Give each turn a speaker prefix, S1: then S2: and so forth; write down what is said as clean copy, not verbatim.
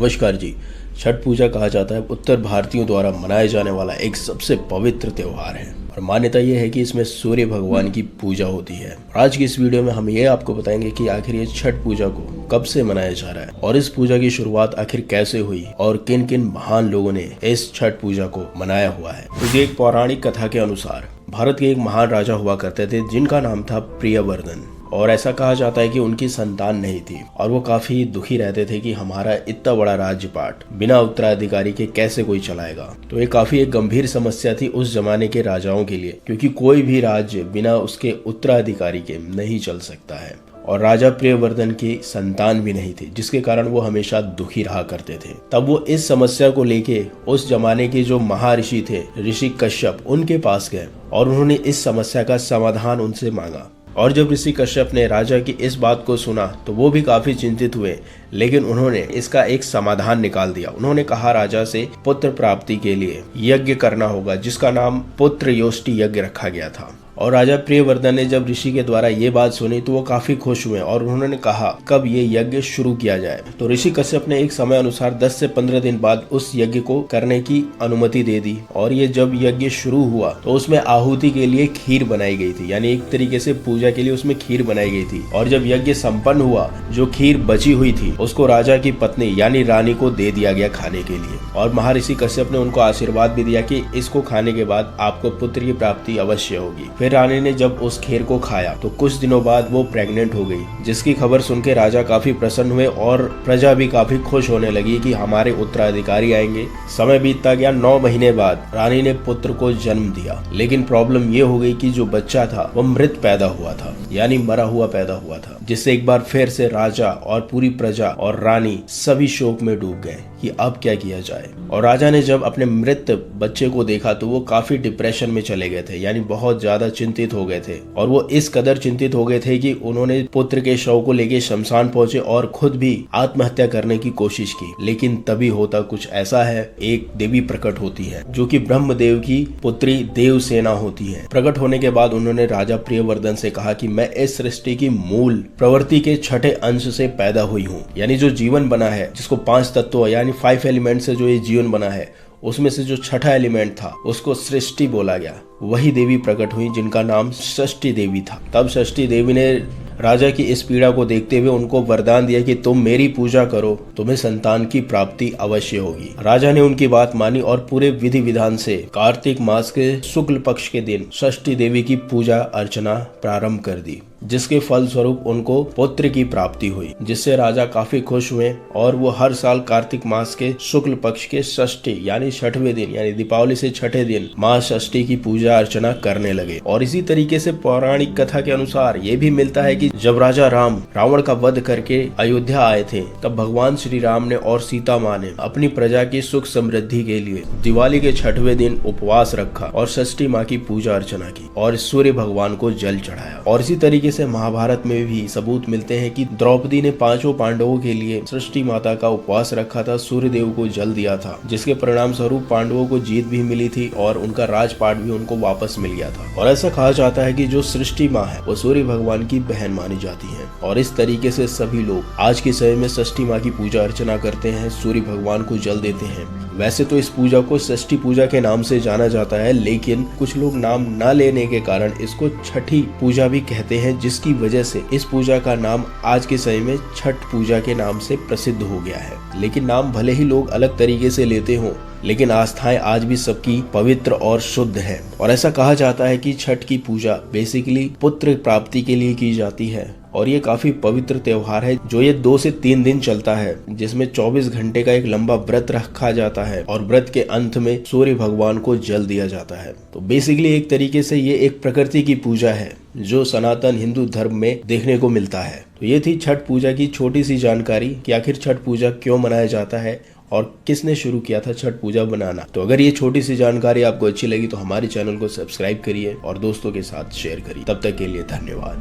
S1: नमस्कार जी। छठ पूजा कहा जाता है उत्तर भारतीयों द्वारा मनाया जाने वाला एक सबसे पवित्र त्योहार है और मान्यता यह है कि इसमें सूर्य भगवान की पूजा होती है। आज की इस वीडियो में हम ये आपको बताएंगे कि आखिर ये छठ पूजा को कब से मनाया जा रहा है और इस पूजा की शुरुआत आखिर कैसे हुई और किन किन महान लोगों ने इस छठ पूजा को मनाया हुआ है। तो एक पौराणिक कथा के अनुसार भारत के एक महान राजा हुआ करते थे जिनका नाम था प्रियवर्धन, और ऐसा कहा जाता है कि उनकी संतान नहीं थी और वो काफी दुखी रहते थे कि हमारा इतना बड़ा राज्यपाट बिना उत्तराधिकारी के कैसे कोई चलाएगा। तो ये काफी एक गंभीर समस्या थी उस जमाने के राजाओं के लिए, क्योंकि कोई भी राज्य बिना उसके उत्तराधिकारी के नहीं चल सकता है और राजा प्रियवर्धन की संतान भी नहीं थी, जिसके कारण वो हमेशा दुखी रहा करते थे। तब वो इस समस्या को लेके उस जमाने के जो महर्षि थे, ऋषि कश्यप, उनके पास गए और उन्होंने इस समस्या का समाधान उनसे मांगा। और जब ऋषि कश्यप ने राजा की इस बात को सुना तो वो भी काफी चिंतित हुए, लेकिन उन्होंने इसका एक समाधान निकाल दिया। उन्होंने कहा राजा से पुत्र प्राप्ति के लिए यज्ञ करना होगा, जिसका नाम पुत्र योष्टि यज्ञ रखा गया था। और राजा प्रियवर्धन ने जब ऋषि के द्वारा ये बात सुनी तो वो काफी खुश हुए और उन्होंने कहा कब ये यज्ञ शुरू किया जाए। तो ऋषि कश्यप ने एक समय अनुसार 10 से 15 दिन बाद उस यज्ञ को करने की अनुमति दे दी। और ये जब यज्ञ शुरू हुआ तो उसमें आहुति के लिए खीर बनाई गई थी, यानी एक तरीके से पूजा के लिए उसमें खीर बनाई गई थी। और जब यज्ञ संपन्न हुआ, जो खीर बची हुई थी उसको राजा की पत्नी यानी रानी को दे दिया गया खाने के लिए। और महर्षि कश्यप ने उनको आशीर्वाद भी दिया कि इसको खाने के बाद आपको पुत्र की प्राप्ति अवश्य होगी। फिर रानी ने जब उस खीर को खाया तो कुछ दिनों बाद वो प्रेग्नेंट हो गई, जिसकी खबर सुनकर राजा काफी प्रसन्न हुए और प्रजा भी काफी खुश होने लगी कि हमारे उत्तराधिकारी आएंगे। समय बीतता गया, 9 महीने बाद रानी ने पुत्र को जन्म दिया, लेकिन प्रॉब्लम ये हो गई कि जो बच्चा था वो मृत पैदा हुआ था, यानी मरा हुआ पैदा हुआ था, जिससे एक बार फिर से राजा और पूरी प्रजा और रानी सभी शोक में डूब गए कि अब क्या किया जाए। और राजा ने जब अपने मृत बच्चे को देखा तो वो काफी डिप्रेशन में चले गए थे, यानी बहुत ज्यादा चिंतित हो गए थे। और वो इस कदर चिंतित हो गए थे कि उन्होंने पुत्र के शव को लेके शमशान पहुंचे और खुद भी आत्महत्या करने की कोशिश की। लेकिन तभी होता कुछ ऐसा है, एक देवी प्रकट होती है जो कि ब्रह्मदेव की पुत्री देवसेना होती है। प्रकट होने के बाद उन्होंने राजा प्रियवर्धन से कहा कि मैं इस सृष्टि की मूल प्रवृत्ति के छठे अंश से पैदा हुई हूँ, यानी जो जीवन बना है, जिसको 5 तत्व यानी 5 एलिमेंट से जो ये जीवन बना है, उसमें से जो छठा एलिमेंट था उसको सृष्टि बोला गया। वही देवी प्रकट हुई जिनका नाम षष्ठी देवी था। तब षष्ठी देवी ने राजा की इस पीड़ा को देखते हुए उनको वरदान दिया कि तुम मेरी पूजा करो, तुम्हें संतान की प्राप्ति अवश्य होगी। राजा ने उनकी बात मानी और पूरे विधि विधान से कार्तिक मास के शुक्ल पक्ष के दिन षष्ठी देवी की पूजा अर्चना प्रारंभ कर दी, जिसके फल स्वरूप उनको पुत्र की प्राप्ति हुई, जिससे राजा काफी खुश हुए और वो हर साल कार्तिक मास के शुक्ल पक्ष के षष्ठी यानी 6वें दिन, यानी दीपावली से 6ठे दिन माँ षष्ठी की पूजा अर्चना करने लगे। और इसी तरीके से पौराणिक कथा के अनुसार ये भी मिलता है कि जब राजा राम रावण का वध करके अयोध्या आए थे, तब भगवान श्री राम ने और सीता माँ ने अपनी प्रजा की सुख समृद्धि के लिए दिवाली के 6वें दिन उपवास रखा और षष्ठी माँ की पूजा अर्चना की और सूर्य भगवान को जल चढ़ाया। और इसी तरीके से महाभारत में भी सबूत मिलते हैं कि द्रौपदी ने 5 पांडवों के लिए सृष्टि माता का उपवास रखा था, सूर्य देव को जल दिया था, जिसके परिणाम स्वरूप पांडवों को जीत भी मिली थी और उनका राजपाट भी उनको वापस मिल गया था। और ऐसा कहा जाता है कि जो सृष्टि माँ है वो सूर्य भगवान की बहन मानी जाती है। और इस तरीके से सभी लोग आज के समय में षष्ठी माँ की पूजा अर्चना करते हैं, सूर्य भगवान को जल देते हैं। वैसे तो इस पूजा को षष्ठी पूजा के नाम से जाना जाता है, लेकिन कुछ लोग नाम न लेने के कारण इसको छठी पूजा भी कहते हैं, जिसकी वजह से इस पूजा का नाम आज के समय में छठ पूजा के नाम से प्रसिद्ध हो गया है। लेकिन नाम भले ही लोग अलग तरीके से लेते हों, लेकिन आस्थाएं आज भी सबकी पवित्र और शुद्ध है। और ऐसा कहा जाता है कि छठ की पूजा बेसिकली पुत्र प्राप्ति के लिए की जाती है और ये काफी पवित्र त्योहार है जो ये 2 से 3 दिन चलता है, जिसमें 24 घंटे का एक लंबा व्रत रखा जाता है और व्रत के अंत में सूर्य भगवान को जल दिया जाता है। तो बेसिकली एक तरीके से ये एक प्रकृति की पूजा है जो सनातन हिंदू धर्म में देखने को मिलता है। तो ये थी छठ पूजा की छोटी सी जानकारी कि आखिर छठ पूजा क्यों मनाया जाता है और किसने शुरू किया था छठ पूजा बनाना। तो अगर ये छोटी सी जानकारी आपको अच्छी लगी तो हमारे चैनल को सब्सक्राइब करिए और दोस्तों के साथ शेयर करिए। तब तक के लिए धन्यवाद।